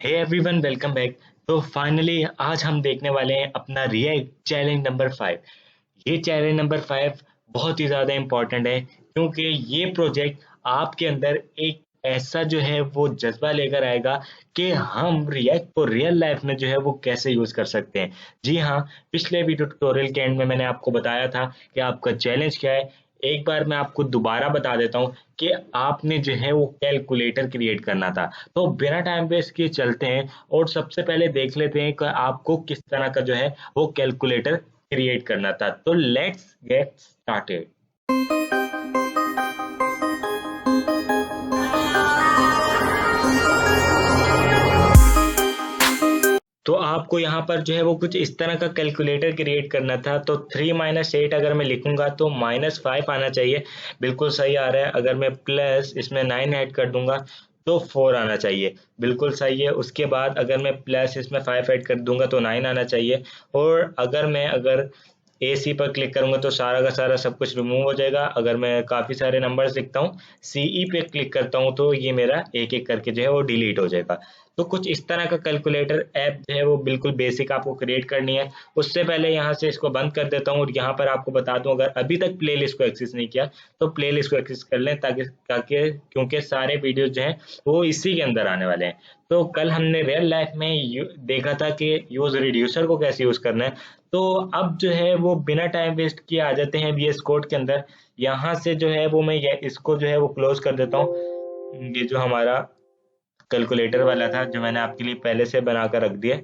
हे everyone, welcome back. तो finally आज हम देखने वाले हैं अपना रिएक्ट चैलेंज नंबर 5। ये चैलेंज नंबर 5 बहुत ही ज़्यादा इम्पोर्टेंट है क्योंकि ये प्रोजेक्ट आपके अंदर एक ऐसा जो है वो जज्बा लेकर आएगा कि हम रिएक्ट को रियल लाइफ में जो है वो कैसे यूज़ कर सकते हैं। जी हाँ, पिछले वीडियो ट्यूटोरियल के एंड में मैंने आपको बताया था कि आपका चैलेंज क्या है। एक बार मैं आपको दोबारा बता देता हूँ कि आपने जो है वो कैलकुलेटर क्रिएट करना था। तो बिना टाइम वेस्ट किए चलते हैं और सबसे पहले देख लेते हैं कि आपको किस तरह का जो है वो कैलकुलेटर क्रिएट करना था। तो लेट्स गेट स्टार्टेड। तो आपको यहाँ पर जो है वो कुछ इस तरह का कैलकुलेटर क्रिएट करना था। तो 3 - 8 अगर मैं लिखूंगा तो -5 आना चाहिए। बिल्कुल सही आ रहा है। अगर मैं प्लस इसमें 9 ऐड कर दूंगा तो 4 आना चाहिए। बिल्कुल सही है। उसके बाद अगर मैं प्लस इसमें 5 ऐड कर दूंगा तो 9 आना चाहिए। और अगर ए सी पर क्लिक करूंगा तो सारा का सारा सब कुछ रिमूव हो जाएगा। अगर मैं काफ़ी सारे नंबर्स लिखता हूँ, सी ई पे क्लिक करता हूँ तो ये मेरा एक एक करके जो है वो डिलीट हो जाएगा। तो कुछ इस तरह का कैलकुलेटर ऐप जो है वो बिल्कुल बेसिक आपको क्रिएट करनी है। उससे पहले यहाँ से इसको बंद कर देता हूँ और यहाँ पर आपको बता दूँ, अगर अभी तक प्लेलिस्ट को एक्सेस नहीं किया तो प्लेलिस्ट को एक्सेस कर लें, ताकि ताकि क्योंकि सारे वीडियोज जो हैं वो इसी के अंदर आने वाले हैं। तो कल हमने रियल लाइफ में देखा था कि यूज रिड्यूसर को कैसे यूज करना है। तो अब जो है वो बिना टाइम वेस्ट किए आ जाते हैं VS कोड के अंदर। यहाँ से जो है वो मैं इसको जो है वो क्लोज कर देता हूँ। ये जो हमारा कैलकुलेटर वाला था जो मैंने आपके लिए पहले से बना कर रख दिया,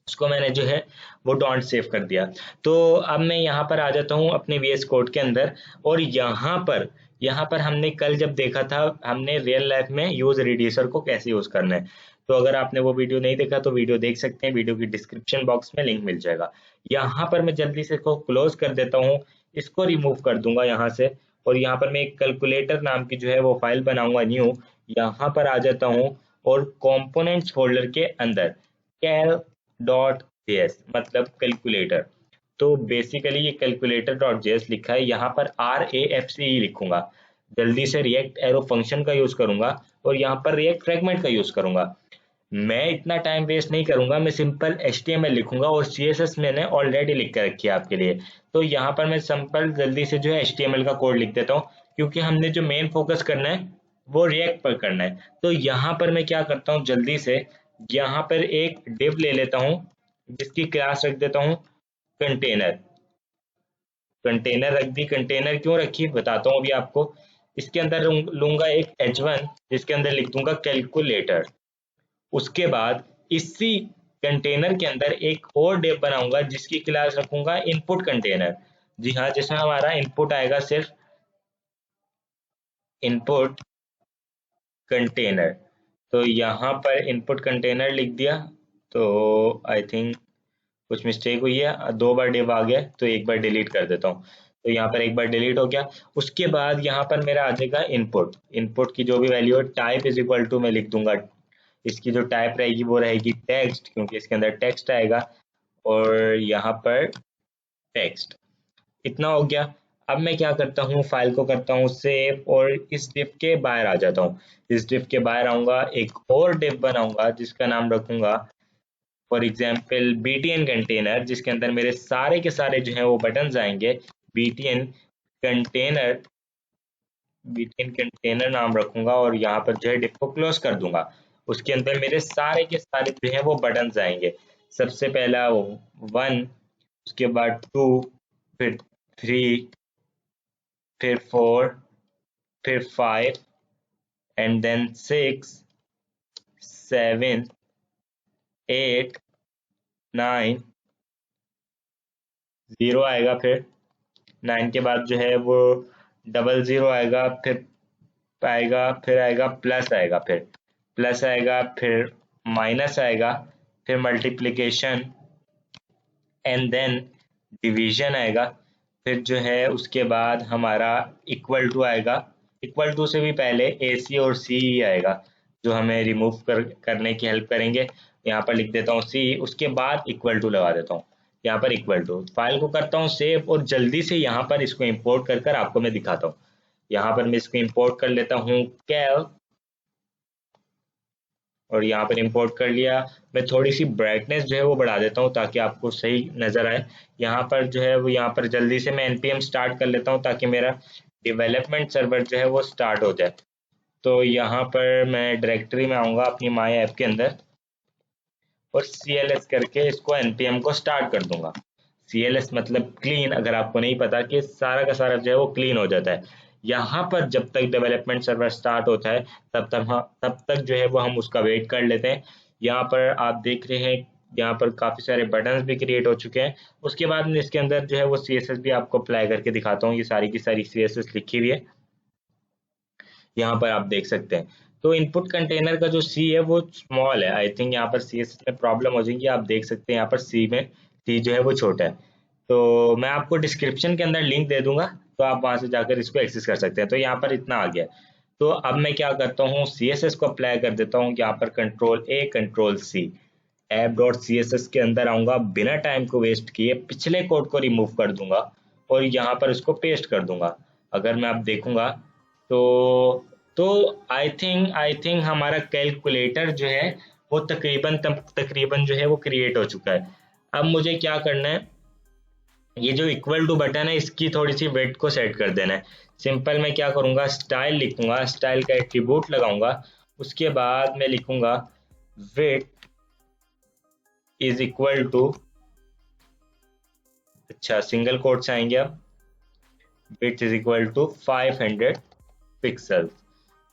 उसको मैंने जो है वो डॉट सेव कर दिया। तो अब मैं यहाँ पर आ जाता हूँ अपने VS कोड के अंदर। और यहाँ पर हमने कल जब देखा था, हमने रियल लाइफ में यूज रिड्यूसर को कैसे यूज करना है। तो अगर आपने वो वीडियो नहीं देखा तो वीडियो देख सकते हैं, वीडियो की डिस्क्रिप्शन बॉक्स में लिंक मिल जाएगा। यहाँ पर मैं जल्दी से इसको क्लोज कर देता हूँ, इसको रिमूव कर दूंगा यहाँ से। और यहाँ पर मैं एक कैलकुलेटर नाम की जो है वो फाइल बनाऊंगा न्यू। यहाँ पर आ जाता हूँ और कंपोनेंट्स फोल्डर के अंदर cal.js मतलब कैलकुलेटर। तो बेसिकली ये कैलकुलेटर डॉट जेएस लिखा है, यहाँ पर RAFCE लिखूंगा। जल्दी से रिएक्ट एरो फंक्शन का यूज करूंगा और यहाँ पर रिएक्ट फ्रेगमेंट का यूज करूंगा। मैं इतना टाइम वेस्ट नहीं करूंगा, मैं सिंपल HTML लिखूंगा और CSS मैंने ऑलरेडी लिख कर रखी है आपके लिए। तो यहाँ पर मैं सिंपल जल्दी से जो है HTML का कोड लिख देता हूँ, क्योंकि हमने जो मेन फोकस करना है वो रिएक्ट पर करना है। तो यहाँ पर मैं क्या करता हूँ, जल्दी से यहाँ पर एक डिव ले लेता हूँ जिसकी क्लास रख देता हूँ कंटेनर। कंटेनर रख दी। कंटेनर क्यों रखी बताता हूँ अभी आपको। इसके अंदर लूंगा एक H1 जिसके अंदर लिख दूंगा कैलकुलेटर। उसके बाद इसी कंटेनर के अंदर एक और डिव बनाऊंगा जिसकी क्लास रखूंगा इनपुट कंटेनर। जी हाँ, जिसमें हमारा इनपुट आएगा सिर्फ इनपुट कंटेनर। तो यहाँ पर इनपुट कंटेनर लिख दिया। तो आई थिंक कुछ मिस्टेक हुई है, 2 बार डिव आ गया तो एक बार डिलीट कर देता हूँ। तो यहाँ पर एक बार डिलीट हो गया। उसके बाद यहाँ पर मेरा आ जाएगा इनपुट। इनपुट की जो भी वैल्यू है टाइप इज इक्वल टू मैं लिख दूंगा, इसकी जो टाइप रहेगी वो रहेगी टेक्स्ट, क्योंकि इसके अंदर टेक्स्ट आएगा। और यहाँ पर टेक्स्ट। इतना हो गया। अब मैं क्या करता हूँ, फाइल को करता हूँ सेव और इस डिव के बाहर आ जाता हूँ। इस डिव के बाहर आऊंगा, एक और डिव बनाऊंगा जिसका नाम रखूंगा फॉर एग्जाम्पल BTN कंटेनर, जिसके अंदर मेरे सारे के सारे जो है वो बटन्स आएंगे। BTN कंटेनर, BTN कंटेनर नाम रखूंगा और यहाँ पर जो है डिव को क्लोज कर दूंगा। उसके अंदर मेरे सारे के सारे जो है वो बटन्स आएंगे। सबसे पहला 1, उसके बाद 2, फिर 3, फिर 4, फिर 5 एंड देन 6, 7, 8, 9, 0 आएगा। फिर 9 के बाद जो है वो 00 आएगा। फिर आएगा प्लस आएगा, फिर प्लस आएगा, फिर माइनस आएगा, फिर मल्टीप्लिकेशन एंड देन डिवीजन आएगा। फिर जो है उसके बाद हमारा इक्वल टू आएगा। इक्वल टू से भी पहले AC और CE आएगा जो हमें रिमूव करने की हेल्प करेंगे। यहाँ पर लिख देता हूँ C, उसके बाद इक्वल टू लगा देता हूँ। यहाँ पर इक्वल टू, फाइल को करता हूँ सेव और जल्दी से यहाँ पर इसको इंपोर्ट कर आपको मैं दिखाता हूँ। यहाँ पर मैं इसको इंपोर्ट कर लेता हूँ कैल और यहाँ पर इंपोर्ट कर लिया। मैं थोड़ी सी ब्राइटनेस जो है वो बढ़ा देता हूँ ताकि आपको सही नज़र आए। यहाँ पर जो है वो यहाँ पर जल्दी से मैं npm स्टार्ट कर लेता हूँ ताकि मेरा डेवलपमेंट सर्वर जो है वो स्टार्ट हो जाए। तो यहाँ पर मैं डायरेक्टरी में आऊँगा अपनी माई ऐप के अंदर और CLS करके इसको npm को स्टार्ट कर दूंगा। CLS मतलब क्लीन, अगर आपको नहीं पता कि सारा का सारा जो है वो क्लीन हो जाता है। यहाँ पर जब तक डेवलपमेंट सर्वर स्टार्ट होता है तब तक जो है वो हम उसका वेट कर लेते हैं। यहाँ पर आप देख रहे हैं यहाँ पर काफ़ी सारे बटन्स भी क्रिएट हो चुके हैं। उसके बाद में इसके अंदर जो है वो CSS भी आपको अप्लाई करके दिखाता हूँ। ये सारी की सारी CSS लिखी हुई है, यहाँ पर आप देख सकते हैं। तो इनपुट कंटेनर का जो सी है वो स्मॉल है, आई थिंक यहाँ पर CSS में प्रॉब्लम हो जाएगी। आप देख सकते हैं यहाँ पर सी जो है वो छोटा है। तो मैं आपको डिस्क्रिप्शन के अंदर लिंक दे दूंगा, तो आप वहां से जाकर इसको एक्सेस कर सकते हैं। तो यहाँ पर इतना आ गया। तो अब मैं क्या करता हूँ, CSS को अप्लाई कर देता हूँ। यहाँ पर Ctrl+A Ctrl+C app.css के अंदर आऊंगा, बिना टाइम को वेस्ट किए पिछले कोड को रिमूव कर दूंगा और यहाँ पर इसको पेस्ट कर दूंगा। अगर मैं अब देखूंगा तो आई थिंक हमारा कैलकुलेटर जो है वो तकरीबन जो है वो क्रिएट हो चुका है। अब मुझे क्या करना है, ये जो इक्वल टू बटन है इसकी थोड़ी सी वेट को सेट कर देना है। सिंपल मैं क्या करूंगा, स्टाइल लिखूंगा, स्टाइल का एट्रीब्यूट लगाऊंगा, उसके बाद मैं लिखूंगा वेट इज इक्वल टू, अच्छा सिंगल कोट से आएंगे, अब width is equal to 500 pixel.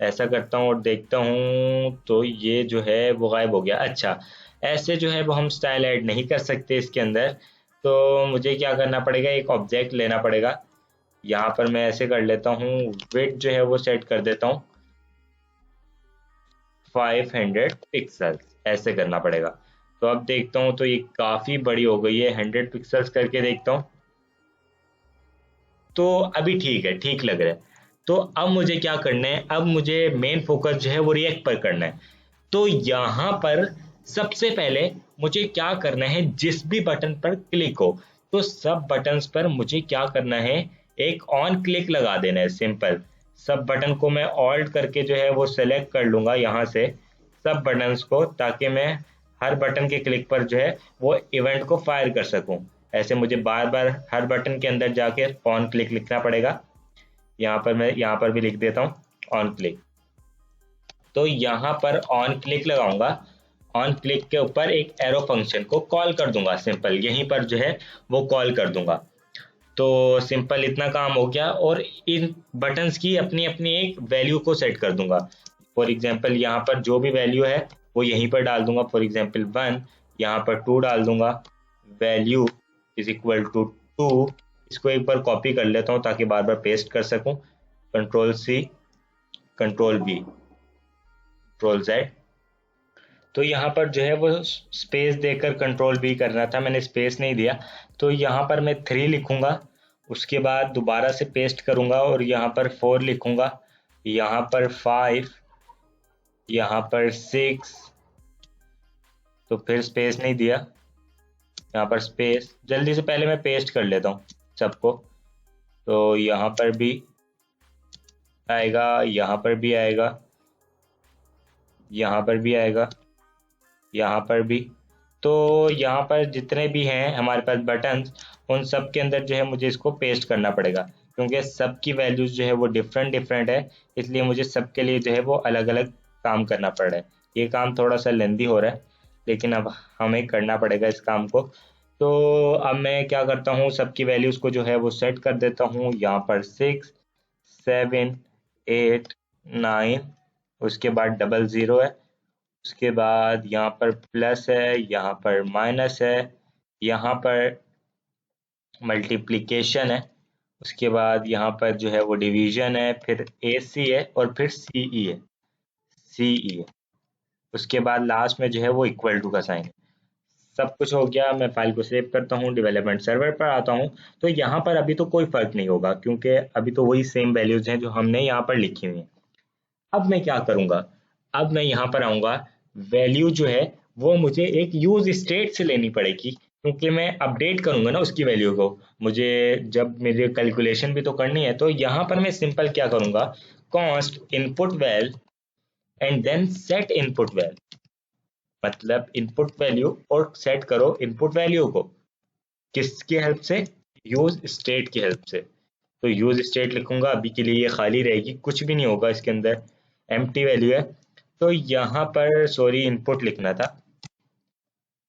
ऐसा करता हूँ और देखता हूँ तो ये जो है वो गायब हो गया। अच्छा, ऐसे जो है वो हम स्टाइल ऐड नहीं कर सकते इसके अंदर, तो मुझे क्या करना पड़ेगा, एक ऑब्जेक्ट लेना पड़ेगा। यहाँ पर मैं ऐसे कर लेता हूँ, विड्थ जो है वो सेट कर देता हूँ 500 पिक्सल, ऐसे करना पड़ेगा। तो अब देखता हूँ तो ये काफ़ी बड़ी हो गई है, 100 पिक्सल्स करके देखता हूँ। तो अभी ठीक है, ठीक लग रहा है। तो अब मुझे क्या करना है, अब मुझे मेन फोकस जो है वो रिएक्ट पर करना है। तो यहाँ पर सबसे पहले मुझे क्या करना है, जिस भी बटन पर क्लिक हो तो सब बटन्स पर मुझे क्या करना है, एक ऑन क्लिक लगा देना है। सिंपल, सब बटन को मैं ऑल्ट करके जो है वो सेलेक्ट कर लूंगा यहाँ से सब बटन्स को, ताकि मैं हर बटन के क्लिक पर जो है वो इवेंट को फायर कर सकूं। ऐसे मुझे बार बार हर बटन के अंदर जाके ऑन क्लिक लिखना पड़ेगा। यहाँ पर मैं यहाँ पर भी लिख देता हूँ ऑन क्लिक। तो यहाँ पर ऑन क्लिक लगाऊंगा, ऑन क्लिक के ऊपर एक एरो फंक्शन को कॉल कर दूंगा। सिंपल यहीं पर जो है वो कॉल कर दूंगा। तो सिंपल इतना काम हो गया, और इन बटन्स की अपनी अपनी एक वैल्यू को सेट कर दूंगा। फॉर एग्जांपल यहाँ पर जो भी वैल्यू है वो यहीं पर डाल दूंगा। फॉर एग्जांपल 1, यहाँ पर 2 डाल दूंगा, वैल्यू इज इक्वल टू 2। इसको एक बार कॉपी कर लेता हूँ ताकि बार बार पेस्ट कर सकूं। Ctrl+C Ctrl+V Ctrl+Z। तो यहाँ पर जो है वो स्पेस देकर Ctrl+V करना था, मैंने स्पेस नहीं दिया। तो यहाँ पर मैं 3 लिखूंगा, उसके बाद दोबारा से पेस्ट करूंगा और यहाँ पर 4 लिखूंगा, यहाँ पर 5, यहाँ पर 6, तो फिर स्पेस नहीं दिया, यहाँ पर स्पेस। जल्दी से पहले मैं पेस्ट कर लेता हूँ सबको। तो यहाँ पर भी आएगा, यहाँ पर भी आएगा, यहाँ पर भी आएगा, यहाँ पर भी। तो यहाँ पर जितने भी हैं हमारे पास बटन्स, उन सब के अंदर जो है मुझे इसको पेस्ट करना पड़ेगा, क्योंकि सबकी वैल्यूज जो है वो डिफरेंट है, इसलिए मुझे सबके लिए जो है वो अलग अलग काम करना पड़ रहा है। ये काम थोड़ा सा लेंदी हो रहा है, लेकिन अब हमें करना पड़ेगा इस काम को। तो अब मैं क्या करता हूँ, सबकी वैल्यूज को जो है वो सेट कर देता हूँ। यहाँ पर 6, 7, 8, 9, उसके बाद 00 है, उसके बाद यहाँ पर प्लस है, यहाँ पर माइनस है, यहाँ पर मल्टीप्लिकेशन है, उसके बाद यहाँ पर जो है वो डिवीजन है, फिर AC है और फिर CE है, उसके बाद लास्ट में जो है वो इक्वल टू का साइन है। सब कुछ हो गया। मैं फाइल को सेव करता हूँ, डेवलपमेंट सर्वर पर आता हूँ। तो यहाँ पर अभी तो कोई फर्क नहीं होगा, क्योंकि अभी तो वही सेम वैल्यूज हैं जो हमने यहाँ पर लिखी हुई हैं। अब मैं क्या करूँगा, अब मैं यहाँ पर आऊँगा, वैल्यू जो है वो मुझे एक यूज स्टेट से लेनी पड़ेगी, क्योंकि मैं अपडेट करूँगा ना उसकी वैल्यू को, मुझे जब मेरी कैलकुलेशन भी तो करनी है। तो यहाँ पर मैं सिंपल क्या करूँगा, const input val and then set input val. मतलब इनपुट वैल्यू और सेट करो इनपुट वैल्यू को किसकी हेल्प से, यूज स्टेट की हेल्प से। तो यूज स्टेट लिखूंगा, अभी के लिए ये खाली रहेगी, कुछ भी नहीं होगा इसके अंदर, एम्प्टी वैल्यू है। तो यहाँ पर सॉरी इनपुट लिखना था,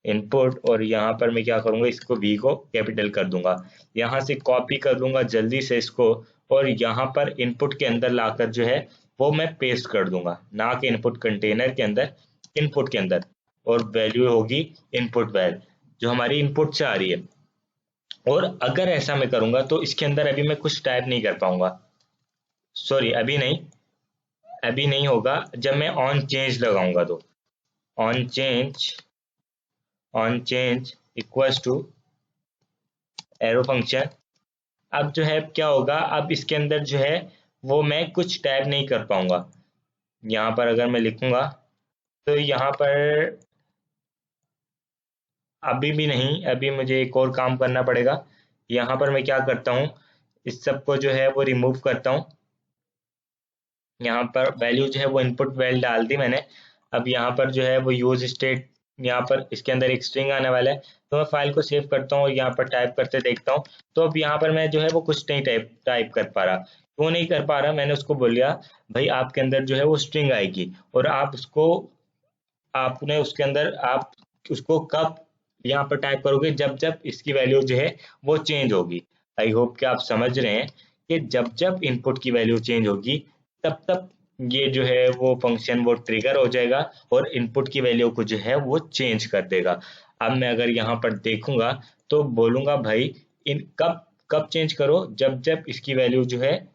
इनपुट, और यहाँ पर मैं क्या करूंगा, इसको वी को कैपिटल कर दूंगा, यहाँ से कॉपी कर दूंगा जल्दी से इसको, और यहाँ पर इनपुट के अंदर लाकर जो है वो मैं पेस्ट कर दूंगा, ना कि इनपुट कंटेनर के अंदर, इनपुट के अंदर, और वैल्यू होगी इनपुट वैल जो हमारी इनपुट से आ रही है। और अगर ऐसा मैं करूंगा तो इसके अंदर अभी मैं कुछ टाइप नहीं कर पाऊंगा, सॉरी अभी नहीं होगा, जब मैं ऑन चेंज लगाऊंगा तो on change equals to arrow function. अब जो है क्या होगा, अब इसके अंदर जो है वो मैं कुछ टाइप नहीं कर पाऊंगा। यहाँ पर अगर मैं लिखूंगा तो यहाँ पर अभी भी नहीं, अभी मुझे एक और काम करना पड़ेगा। यहाँ पर मैं क्या करता हूँ, इस सब को जो है वो रिमूव करता हूँ। यहाँ पर वैल्यू जो है वो इनपुट वैल डाल दी मैंने। अब यहाँ पर जो है वो यूज स्टेट, यहाँ पर इसके अंदर एक स्ट्रिंग आने वाला है, तो मैं फाइल को सेव करता हूँ और यहाँ पर टाइप करते देखता हूँ। तो अब यहाँ पर मैं जो है वो कुछ नहीं टाइप कर पा रहा। क्यों नहीं कर पा रहा, मैंने उसको बोल दिया भाई आपके अंदर जो है वो स्ट्रिंग आएगी, और आप उसको, आपने उसके अंदर आप उसको कब यहाँ पर टाइप करोगे, जब जब इसकी वैल्यू जो है वो चेंज होगी। आई होप कि आप समझ रहे हैं कि जब जब इनपुट की वैल्यू चेंज होगी तब तब ये जो है वो फंक्शन वो ट्रिगर हो जाएगा और इनपुट की वैल्यू को जो है वो चेंज कर देगा। अब मैं अगर यहाँ पर देखूंगा तो बोलूंगा भाई इन कब कब चेंज करो, जब जब इसकी वैल्यू जो है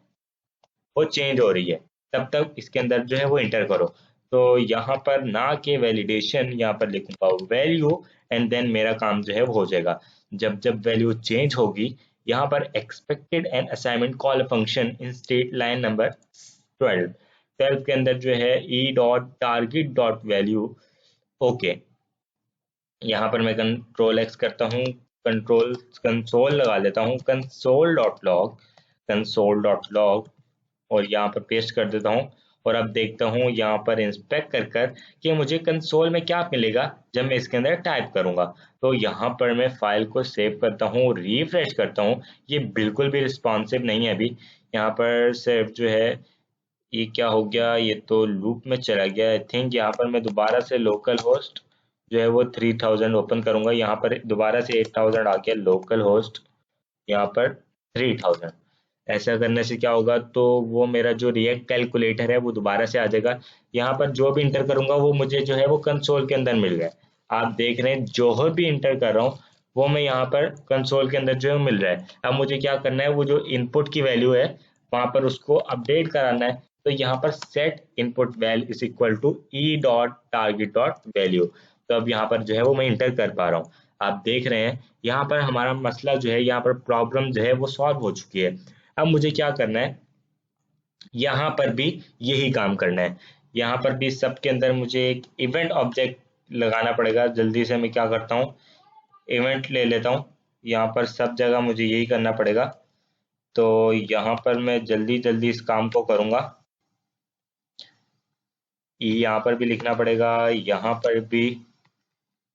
वो चेंज हो रही है, तब तक इसके अंदर जो है वो इंटर करो। तो यहाँ पर ना के वैलिडेशन, यहाँ पर लिखूंगा वैल्यू, एंड देन मेरा काम जो है वो हो जाएगा। जब जब वैल्यू चेंज होगी, यहाँ पर expected and assignment call function in state line number 12 के अंदर जो है ई dot target dot value. Okay, यहाँ पर मैं कंट्रोल एक्स करता हूँ, कंसोल लगा लेता हूँ, कंसोल डॉट लॉग, और यहाँ पर पेस्ट कर देता हूँ। और अब देखता हूँ यहाँ पर इंस्पेक्ट कर कर कि मुझे कंसोल में क्या मिलेगा जब मैं इसके अंदर टाइप करूंगा। तो यहाँ पर मैं फाइल को सेव करता हूँ, रिफ्रेश करता हूँ, ये बिल्कुल भी रिस्पॉन्सिव नहीं है अभी। यहाँ पर सिर्फ जो है ये क्या हो गया, ये तो लूप में चला गया। आई थिंक यहाँ पर मैं दोबारा से लोकल होस्ट जो है वो 3000 ओपन करूंगा, यहाँ पर दोबारा से 8000 आ गया, लोकल होस्ट यहाँ पर 3000। ऐसा करने से क्या होगा, तो वो मेरा जो रिएक्ट कैलकुलेटर है वो दोबारा से आ जाएगा। यहाँ पर जो भी इंटर करूंगा वो मुझे जो है वो कंसोल के अंदर मिल रहा है। आप देख रहे हैं जो भी इंटर कर रहा हूँ वो मैं यहाँ पर कंसोल के अंदर जो है मिल रहा है। अब मुझे क्या करना है, वो जो इनपुट की वैल्यू है वहां पर उसको अपडेट कराना है। तो यहाँ पर set input val is equal to e dot target dot value. तो अब यहाँ पर जो है वो मैं इंटर कर पा रहा हूँ। आप देख रहे हैं यहाँ पर हमारा मसला जो है, यहाँ पर प्रॉब्लम जो है वो सॉल्व हो चुकी है। अब मुझे क्या करना है, यहाँ पर भी यही काम करना है। यहाँ पर भी सब के अंदर मुझे एक इवेंट ऑब्जेक्ट लगाना पड़ेगा। जल्दी से मैं क्या करता हूँ, इवेंट ले लेता हूँ। यहाँ पर सब जगह मुझे यही करना पड़ेगा। तो यहाँ पर मैं जल्दी जल्दी इस काम को करूँगा। यहाँ पर भी लिखना पड़ेगा, यहाँ पर भी,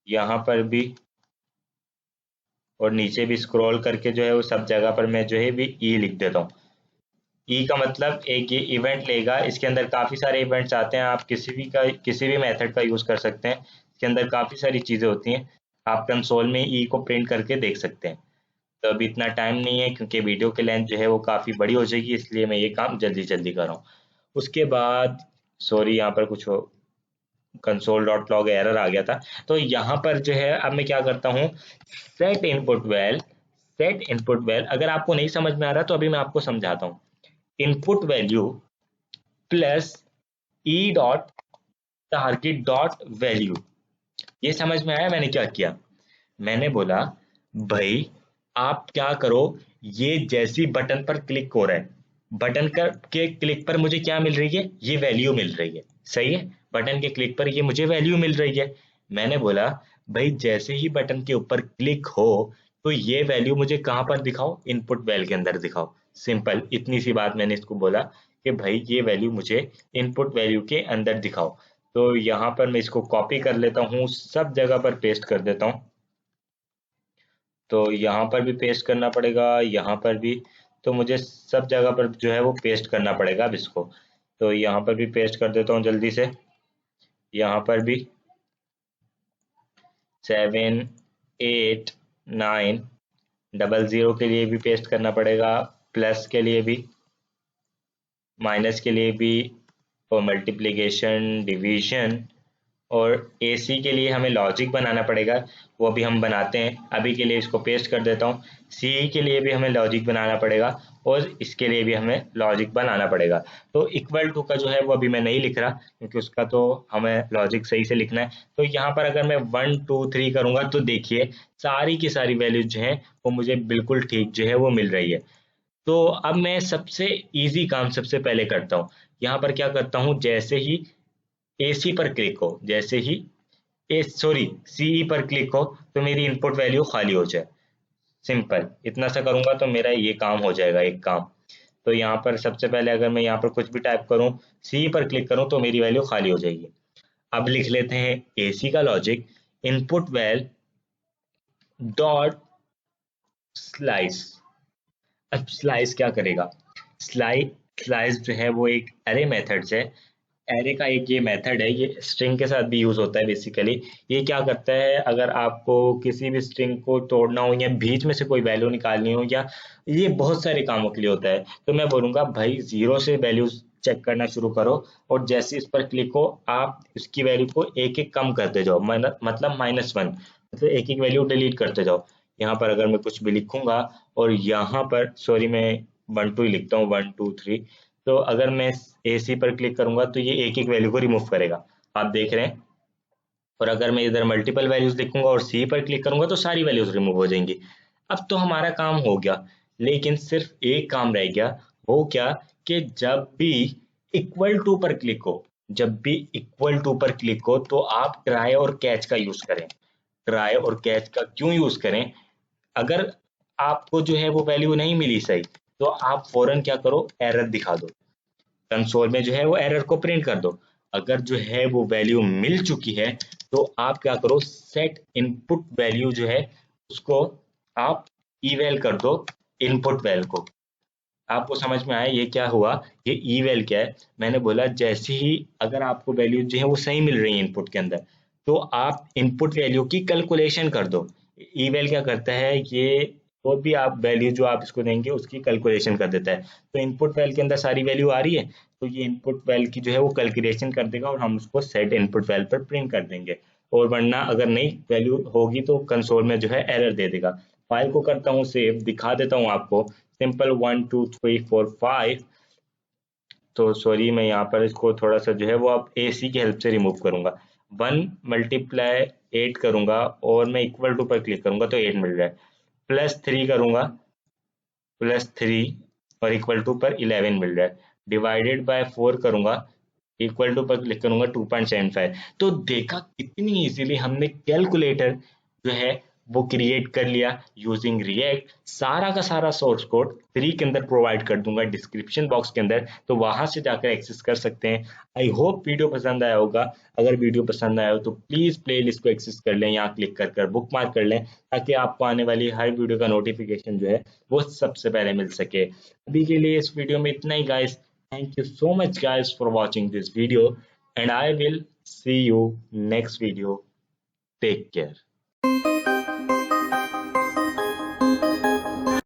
यहाँ पर भी, और नीचे भी स्क्रॉल करके जो है वो सब जगह पर मैं जो है भी ई लिख देता हूँ। ई का मतलब एक ये इवेंट लेगा, इसके अंदर काफ़ी सारे इवेंट्स आते हैं, आप किसी भी मेथड का यूज़ कर सकते हैं। इसके अंदर काफ़ी सारी चीज़ें होती हैं, आप कंसोल में ई को प्रिंट करके देख सकते हैं। तो अभी इतना टाइम नहीं है क्योंकि वीडियो की लेंथ जो है वो काफ़ी बड़ी हो जाएगी, इसलिए मैं ये काम जल्दी जल्दी कर रहा हूँ। उसके बाद सॉरी यहाँ पर कुछ कंसोल डॉट लॉग एरर आ गया था। तो यहाँ पर जो है अब मैं क्या करता हूँ, सेट इनपुट वैल। अगर आपको नहीं समझ में आ रहा तो अभी मैं आपको समझाता हूँ। इनपुट वैल्यू प्लस ई डॉट टारगेट डॉट वैल्यू। ये समझ में आया मैंने क्या किया? मैंने बोला भाई आप क्या करो, ये जैसी बटन पर क्लिक हो रहा है, बटन के क्लिक पर मुझे क्या मिल रही है, ये वैल्यू मिल रही है, सही है। बटन के क्लिक पर ये मुझे वैल्यू मिल रही है। मैंने बोला भाई जैसे ही बटन के ऊपर क्लिक हो तो ये वैल्यू मुझे कहाँ पर दिखाओ, इनपुट वैल के अंदर दिखाओ। सिंपल इतनी सी बात मैंने इसको बोला कि भाई ये वैल्यू मुझे इनपुट वैल्यू के अंदर दिखाओ। तो यहाँ पर मैं इसको कॉपी कर लेता हूँ, सब जगह पर पेस्ट कर देता हूँ। तो यहाँ पर भी पेस्ट करना पड़ेगा, यहाँ पर भी। तो मुझे सब जगह पर जो है वो पेस्ट करना पड़ेगा अब इसको। तो यहाँ पर भी पेस्ट कर देता हूँ जल्दी से, यहाँ पर भी 7 8 9, 00 के लिए भी पेस्ट करना पड़ेगा, प्लस के लिए भी, माइनस के लिए भी, और मल्टीप्लिकेशन, डिवीजन और AC के लिए हमें लॉजिक बनाना पड़ेगा, वो भी हम बनाते हैं। अभी के लिए इसको पेस्ट कर देता हूँ। CE के लिए भी हमें लॉजिक बनाना पड़ेगा और इसके लिए भी हमें लॉजिक बनाना पड़ेगा। तो इक्वल टू का जो है वो अभी मैं नहीं लिख रहा, क्योंकि उसका तो हमें लॉजिक सही से लिखना है। तो यहाँ पर अगर मैं 1 2 3 करूँगा तो देखिए सारी की सारी वैल्यूज जो है वो मुझे बिल्कुल ठीक जो है वो मिल रही है। तो अब मैं सबसे इजी काम सबसे पहले करता हूँ। यहाँ पर क्या करता हूँ, जैसे ही AC पर क्लिक हो, जैसे ही CE पर क्लिक हो तो मेरी इनपुट वैल्यू खाली हो जाए। सिंपल इतना सा करूंगा तो मेरा ये काम हो जाएगा, एक काम। तो यहाँ पर सबसे पहले अगर मैं यहाँ पर कुछ भी टाइप करूँ, CE पर क्लिक करूँ तो मेरी वैल्यू खाली हो जाएगी। अब लिख लेते हैं AC का logic, input val dot slice. अब स्लाइस क्या करेगा, स्लाइस जो है वो एक एरे मेथड है। एरे का एक ये मेथड है, ये स्ट्रिंग के साथ भी यूज होता है बेसिकली। ये क्या करता है, अगर आपको किसी भी स्ट्रिंग को तोड़ना हो या बीच में से कोई वैल्यू निकालनी हो, या ये बहुत सारे कामों के लिए होता है, तो मैं बोलूंगा भाई 0 से वैल्यूज चेक करना शुरू करो, और जैसे इस पर क्लिक हो आप इसकी वैल्यू को एक एक कम करते जाओ, मतलब -1, मतलब एक एक वैल्यू डिलीट करते जाओ। यहाँ पर अगर मैं कुछ भी लिखूंगा और यहाँ पर सॉरी मैं 1 2 ही लिखता हूँ, 1 2 3। तो अगर मैं AC पर क्लिक करूंगा तो ये एक एक वैल्यू को रिमूव करेगा, आप देख रहे हैं। और अगर मैं इधर मल्टीपल वैल्यूज लिखूंगा और C पर क्लिक करूंगा तो सारी वैल्यूज रिमूव हो जाएंगी। अब तो हमारा काम हो गया, लेकिन सिर्फ एक काम रह गया। वो क्या, कि जब भी इक्वल टू पर क्लिक हो, जब भी इक्वल टू पर क्लिक हो तो आप ट्राई और कैच का यूज करें। ट्राई और कैच का क्यों यूज करें, अगर आपको जो है वो वैल्यू नहीं मिली सही, तो आप फौरन क्या करो, एरर दिखा दो, कंसोल में जो है वो एरर को प्रिंट कर दो। अगर जो है वो वैल्यू मिल चुकी है तो आप क्या करो, सेट इनपुट वैल्यू जो है उसको आप इवेल कर दो इनपुट वैल को। आपको समझ में आया ये क्या हुआ, ये इवेल क्या है। मैंने बोला जैसे ही अगर आपको वैल्यू जो है वो सही मिल रही है इनपुट के अंदर, तो आप इनपुट वैल्यू की कैलकुलेशन कर दो। इवेल क्या करता है, ये वो भी आप वैल्यू जो आप इसको देंगे उसकी कैलकुलेशन कर देता है। तो इनपुट वैल के अंदर सारी वैल्यू आ रही है, तो ये इनपुट वैल की जो है वो कैलकुलेशन कर देगा और हम उसको सेट इनपुट वैल पर प्रिंट कर देंगे। और वरना अगर नहीं वैल्यू होगी तो कंसोल में जो है एरर दे देगा। फाइल को करता हूँ सेव, दिखा देता हूँ आपको, सिंपल 1 2 3 4 5। तो सॉरी मैं यहाँ पर इसको थोड़ा सा जो है वो अब AC की हेल्प से रिमूव करूंगा। 1 मल्टीप्लाई 8 करूंगा और मैं इक्वल टू पर क्लिक करूंगा तो 8 मिल रहा है। +3 करूंगा, +3 और इक्वल टू पर 11 मिल रहा है। डिवाइडेड बाय 4 करूंगा, इक्वल टू पर क्लिक करूंगा 2.75। तो देखा कितनी इजीली हमने कैलकुलेटर जो है वो क्रिएट कर लिया यूजिंग रिएक्ट। सारा का सारा सोर्स कोड फ्री के अंदर प्रोवाइड कर दूंगा डिस्क्रिप्शन बॉक्स के अंदर, तो वहां से जाकर एक्सेस कर सकते हैं। आई होप वीडियो पसंद आया होगा। अगर वीडियो पसंद आया हो तो प्लीज प्ले लिस्ट को एक्सेस कर लें, यहाँ क्लिक कर कर बुक मार्क कर लें, ताकि आपको आने वाली हर वीडियो का नोटिफिकेशन जो है वो सबसे पहले मिल सके। अभी के लिए इस वीडियो में इतना ही guys. Thank you so much guys for watching this video, and I will see you next video. Take care.